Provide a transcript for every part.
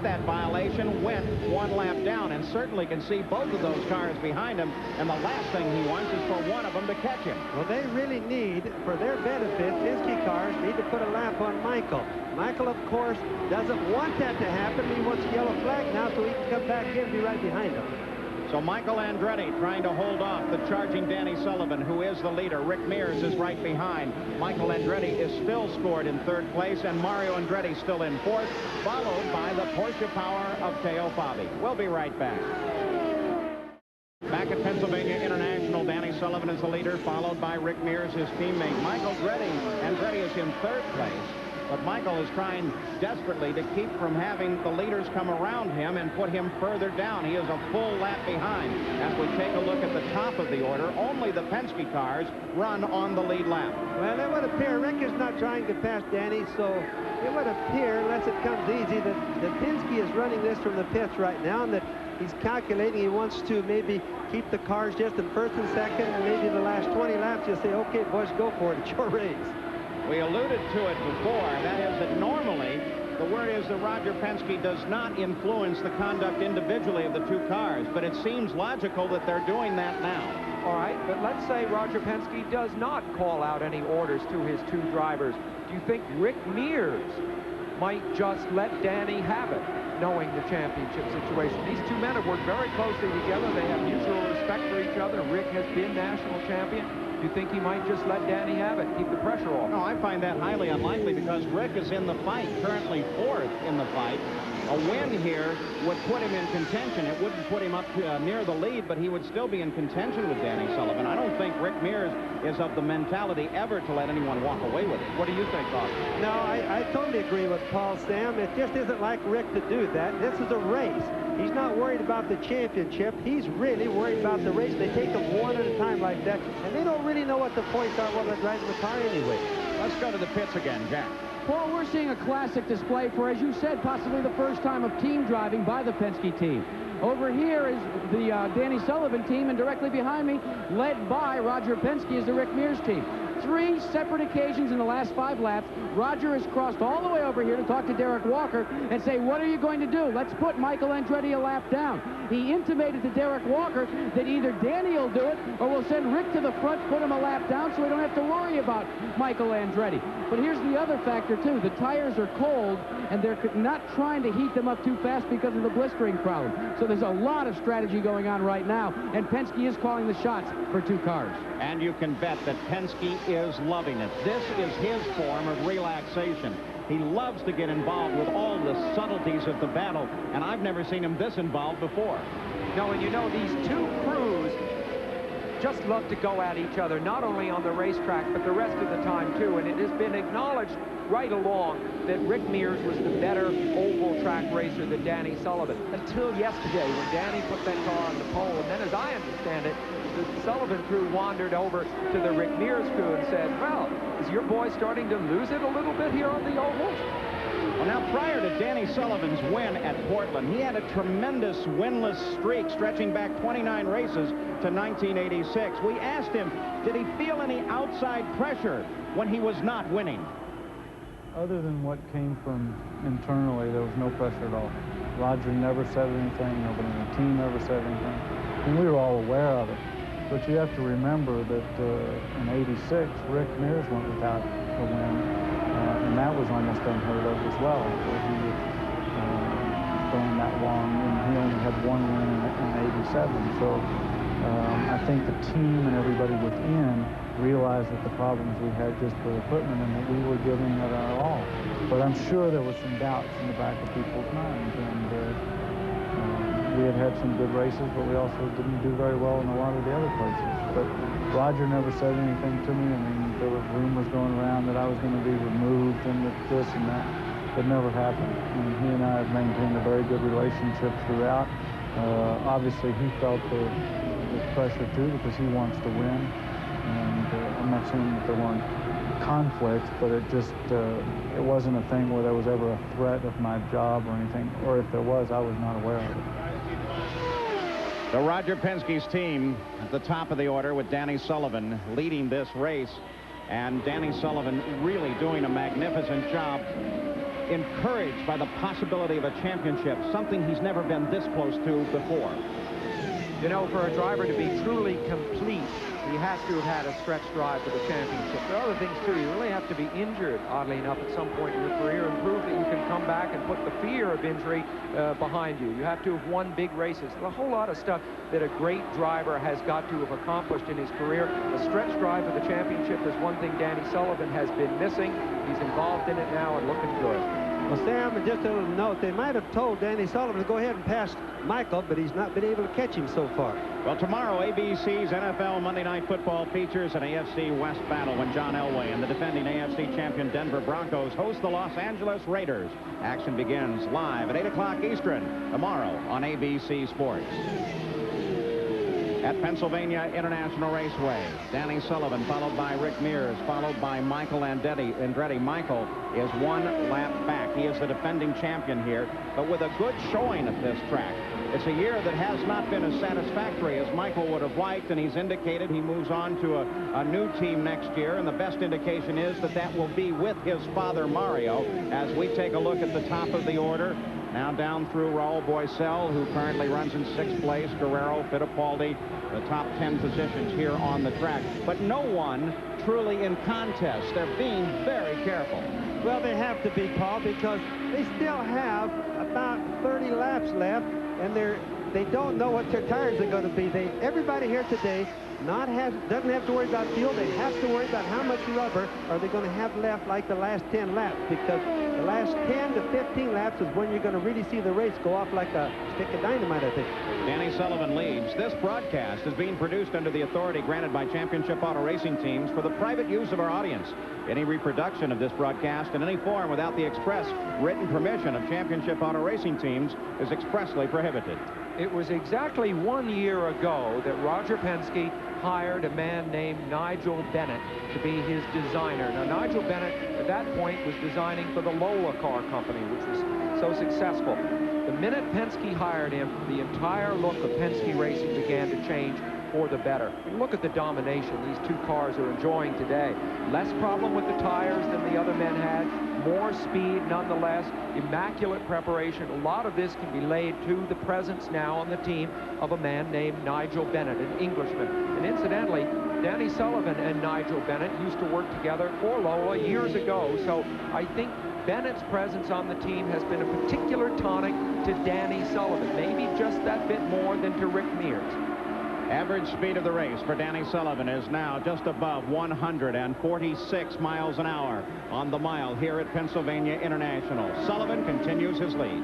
that violation, went one lap down, and certainly can see both of those cars behind him, and the last thing he wants is for one of them to catch him. Well, they really need, for their benefit, Penske cars need to put a lap on Michael. Michael, of course, doesn't want that to happen. He wants a yellow flag now so he can come back in and be right behind him. So Michael Andretti trying to hold off the charging Danny Sullivan, who is the leader. Rick Mears is right behind. Michael Andretti is still scored in third place, and Mario Andretti still in fourth, followed by the Porsche power of Teo Fabi. We'll be right back. Back at Pennsylvania International, Danny Sullivan is the leader, followed by Rick Mears, his teammate. Michael Andretti is in third place. But Michael is trying desperately to keep from having the leaders come around him and put him further down. He is a full lap behind. As we take a look at the top of the order, only the Penske cars run on the lead lap. Well, it would appear Rick is not trying to pass Danny, so it would appear, unless it comes easy, that Penske is running this from the pits right now, and that he's calculating he wants to maybe keep the cars just in first and second, and maybe the last 20 laps you'll say, okay, boys, go for it. It's your race. We alluded to it before. That is that normally the word is that Roger Penske does not influence the conduct individually of the two cars, but it seems logical that they're doing that now. All right, but let's say Roger Penske does not call out any orders to his two drivers. Do you think Rick Mears might just let Danny have it, knowing the championship situation? These two men have worked very closely together. They have mutual respect for each other. Rick has been national champion. Do you think he might just let Danny have it, keep the pressure off? No, I find that highly unlikely because Rick is in the fight, currently fourth in the fight. A win here would put him in contention. It wouldn't put him up near the lead, but he would still be in contention with Danny Sullivan. I don't think Rick Mears is of the mentality ever to let anyone walk away with it. What do you think, Bosch? No, I totally agree with Paul, Sam. It just isn't like Rick to do that. This is a race. He's not worried about the championship. He's really worried about the race. They take them one at a time like that, and they don't really know what the points are while they're driving the car anyway. Let's go to the pits again, Jack. Paul, we're seeing a classic display for, as you said, possibly the first time of team driving by the Penske team. Over here is the Danny Sullivan team, and directly behind me, led by Roger Penske, is the Rick Mears team. 3 separate occasions in the last 5 laps, Roger has crossed all the way over here to talk to Derek Walker and say, what are you going to do? Let's put Michael Andretti a lap down. He intimated to Derek Walker that either Danny will do it or we'll send Rick to the front, put him a lap down so we don't have to worry about Michael Andretti. But here's the other factor, too. The tires are cold, and they're not trying to heat them up too fast because of the blistering problem. So there's a lot of strategy going on right now, and Penske is calling the shots for 2 cars. And you can bet that Penske is loving it. This is his form of relaxation. He loves to get involved with all the subtleties of the battle, and I've never seen him this involved before. No, and you know, these two crews just love to go at each other, not only on the racetrack, but the rest of the time, too. And it has been acknowledged right along that Rick Mears was the better oval track racer than Danny Sullivan, until yesterday when Danny put that car on the pole. And then, as I understand it, the Sullivan crew wandered over to the Rick Mears crew and said, well, is your boy starting to lose it a little bit here on the oval? Well, now, prior to Danny Sullivan's win at Portland, he had a tremendous winless streak stretching back 29 races to 1986. We asked him, did he feel any outside pressure when he was not winning? Other than what came from internally, there was no pressure at all. Roger never said anything. Nobody in the team ever said anything. And we were all aware of it. But you have to remember that in '86, Rick Mears went without a win, and that was almost unheard of as well. So he was going that long, and he only had 1 win in '87. So I think the team and everybody within realized that the problems we had just with equipment and that we were giving it our all. But I'm sure there was some doubts in the back of people's minds, and we had some good races, but we also didn't do very well in a lot of the other places. But Roger never said anything to me. I mean, there were rumors going around that I was going to be removed and this and that. It never happened. And he and I have maintained a very good relationship throughout. Obviously, he felt the pressure, too, because he wants to win. And I'm not saying that there weren't conflicts, but it just, it wasn't a thing where there was ever a threat of my job or anything. Or if there was, I was not aware of it. So Roger Penske's team at the top of the order with Danny Sullivan leading this race, and Danny Sullivan really doing a magnificent job encouraged by the possibility of a championship, something he's never been this close to before. You know, for a driver to be truly complete, he has to have had a stretch drive for the championship. There are other things, too. You really have to be injured, oddly enough, at some point in your career and prove that you can come back and put the fear of injury behind you. You have to have won big races. There's a whole lot of stuff that a great driver has got to have accomplished in his career. A stretch drive for the championship is one thing Danny Sullivan has been missing. He's involved in it now and looking good. Well, Sam, just a little note, they might have told Danny Sullivan to go ahead and pass Michael, but he's not been able to catch him so far. Well, tomorrow, ABC's NFL Monday Night Football features an AFC West battle when John Elway and the defending AFC champion Denver Broncos host the Los Angeles Raiders. Action begins live at 8 o'clock Eastern tomorrow on ABC Sports. At Pennsylvania International Raceway, Danny Sullivan, followed by Rick Mears, followed by Michael Andretti. Michael is 1 lap back. He is the defending champion here, but with a good showing at this track. It's a year that has not been as satisfactory as Michael would have liked, and he's indicated he moves on to a new team next year, and the best indication is that that will be with his father, Mario, as we take a look at the top of the order. Now down through Raul Boisel, who currently runs in 6th place, Guerrero, Fittipaldi, the top 10 positions here on the track. But no one truly in contest. They're being very careful. Well, they have to be, Paul, because they still have about 30 laps left, and they don't know what their tires are going to be. Everybody here today doesn't have to worry about fuel. They have to worry about how much rubber are they going to have left like the last 10 laps, because the last 10 to 15 laps is when you're going to really see the race go off like a stick of dynamite, I think. Danny Sullivan leads. This broadcast is being produced under the authority granted by Championship Auto Racing teams for the private use of our audience. Any reproduction of this broadcast in any form without the express written permission of Championship Auto Racing teams is expressly prohibited. It was exactly 1 year ago that Roger Penske hired a man named Nigel Bennett to be his designer. Now, Nigel Bennett, at that point, was designing for the Lola car company, which was so successful. The minute Penske hired him, the entire look of Penske racing began to change for the better. Look at the domination these two cars are enjoying today. Less problem with the tires than the other men had. More speed nonetheless. Immaculate preparation. A lot of this can be laid to the presence now on the team of a man named Nigel Bennett, an Englishman. And incidentally, Danny Sullivan and Nigel Bennett used to work together for Lola years ago. So I think Bennett's presence on the team has been a particular tonic to Danny Sullivan. Maybe just that bit more than to Rick Mears. Average speed of the race for Danny Sullivan is now just above 146 miles an hour on the mile here at Pennsylvania International. Sullivan continues his lead.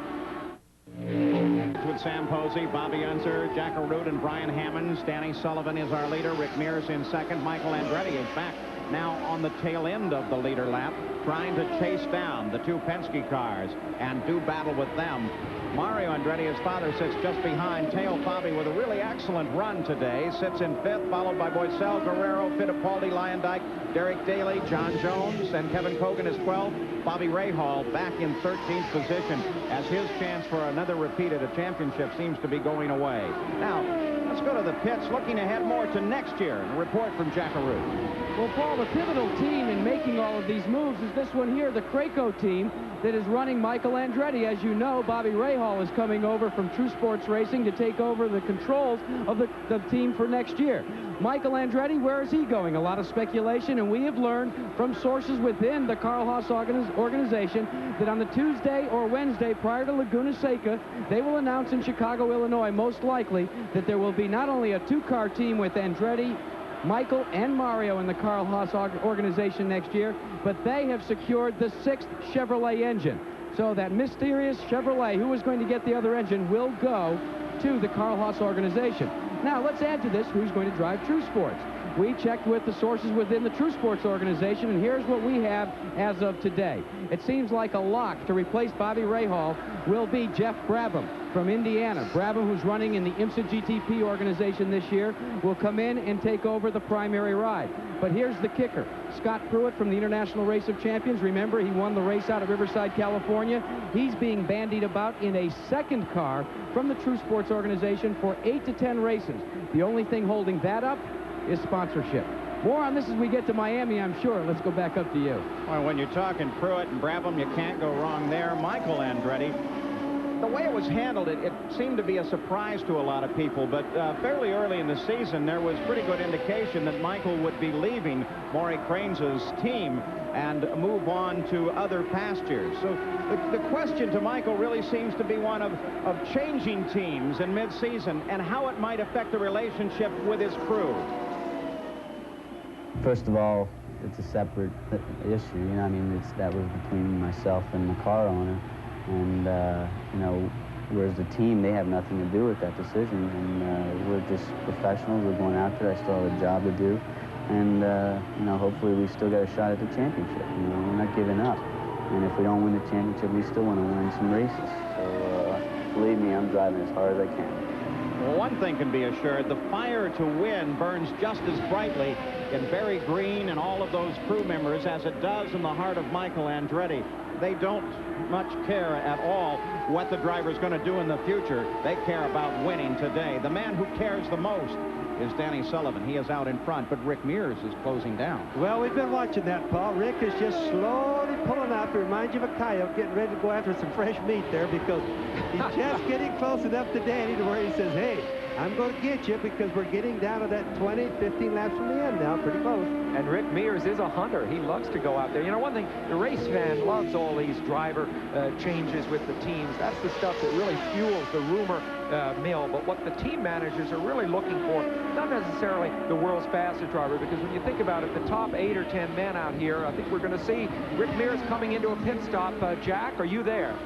With Sam Posey, Bobby Unser, Jack Arute, and Brian Hammonds. Danny Sullivan is our leader. Rick Mears in second. Michael Andretti is back now on the tail end of the leader lap, trying to chase down the two Penske cars and do battle with them. Mario Andretti, his father, sits just behind. Teo Fabi with a really excellent run today. Sits in 5th, followed by Boisel, Guerrero, Fittipaldi, Lyondike, Derek Daly, John Jones, and Kevin Cogan is 12th. Bobby Rahal back in 13th position as his chance for another repeat at a championship seems to be going away. Now, let's go to the pits, looking ahead more to next year. A report from Jack Arute. Well, Paul, the pivotal team in making all of these moves is this one here, the Craco team that is running Michael Andretti. As you know, Bobby Rahal is coming over from True Sports Racing to take over the controls of the team for next year. Michael Andretti, where is he going? A lot of speculation, and we have learned from sources within the Carl Haas organization that on the Tuesday or Wednesday prior to Laguna Seca, they will announce in Chicago, Illinois, most likely, that there will be not only a two-car team with Andretti, Michael, and Mario in the Carl Haas organization next year, but they have secured the 6th Chevrolet engine. So that mysterious Chevrolet, who is going to get the other engine, will go to the Carl Haas organization. Now, let's add to this who's going to drive True Sports. We checked with the sources within the True Sports organization, and here's what we have as of today. It seems like a lock to replace Bobby Rahal will be Jeff Brabham from Indiana. Brabham, who's running in the IMSA GTP organization this year, will come in and take over the primary ride. But here's the kicker. Scott Pruitt from the International Race of Champions. Remember, he won the race out of Riverside, California. He's being bandied about in a second car from the True Sports organization for 8 to 10 races. The only thing holding that up is sponsorship. More on this as we get to Miami, I'm sure. Let's go back up to you. Well, when you're talking Pruitt and Brabham, you can't go wrong there. Michael Andretti, the way it was handled, it seemed to be a surprise to a lot of people, but fairly early in the season, there was pretty good indication that Michael would be leaving Maury Cranes' team and move on to other pastures. So the question to Michael really seems to be one of changing teams in mid-season and how it might affect the relationship with his crew. First of all, it's a separate issue, you know. I mean, that was between myself and the car owner, and you know, whereas the team, they have nothing to do with that decision, and we're just professionals. We're going after it. I still have a job to do, and you know, hopefully we still get a shot at the championship. You know, we're not giving up, and if we don't win the championship, we still want to win some races. So believe me, I'm driving as hard as I can. Well, one thing can be assured, the fire to win burns just as brightly in Barry Green and all of those crew members as it does in the heart of Michael Andretti. They don't much care at all what the driver's going to do in the future. They care about winning today. The man who cares the most is Danny Sullivan. He is out in front, but Rick Mears is closing down. Well, we've been watching that, Paul. Rick is just slowly pulling up. It reminds you of a coyote getting ready to go after some fresh meat there, because he's just getting close enough to Danny to where he says, hey, I'm going to get you, because we're getting down to that 20, 15 laps from the end now, pretty close. And Rick Mears is a hunter. He loves to go out there. You know, one thing, the race fan loves all these driver changes with the teams. That's the stuff that really fuels the rumor mill. But what the team managers are really looking for, not necessarily the world's fastest driver, because when you think about it, the top 8 or 10 men out here, I think we're going to see Rick Mears coming into a pit stop. Jack, are you there?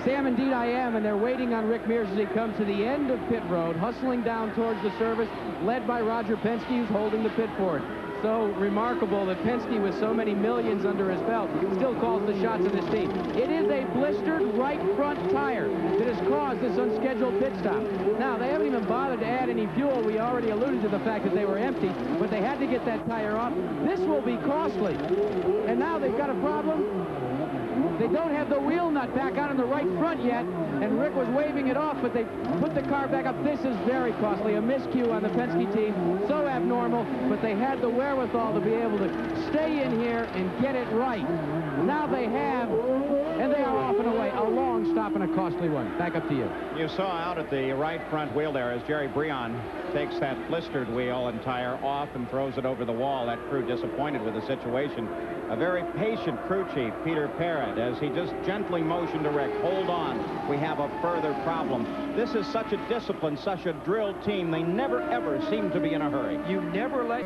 Sam, indeed I am, and they're waiting on Rick Mears as he comes to the end of pit road, hustling down towards the service, led by Roger Penske, who's holding the pit for it. So remarkable that Penske, with so many millions under his belt, still calls the shots in this team. It is a blistered right front tire that has caused this unscheduled pit stop. Now, they haven't even bothered to add any fuel. We already alluded to the fact that they were empty, but they had to get that tire off. This will be costly. And now they've got a problem. They don't have the wheel nut back out in the right front yet, and Rick was waving it off, but they put the car back up. This is very costly. A miscue on the Penske team. So abnormal, but they had the wherewithal to be able to stay in here and get it right. Now they have, and they are off and away. A long stop and a costly one. Back up to you. You saw out at the right front wheel there as Jerry Breon takes that blistered wheel and tire off and throws it over the wall. That crew disappointed with the situation. A very patient crew chief, Peter Parrott, as he just gently motioned to Rick, hold on, we have a further problem. This is such a disciplined, such a drilled team. They never, ever seem to be in a hurry. You never let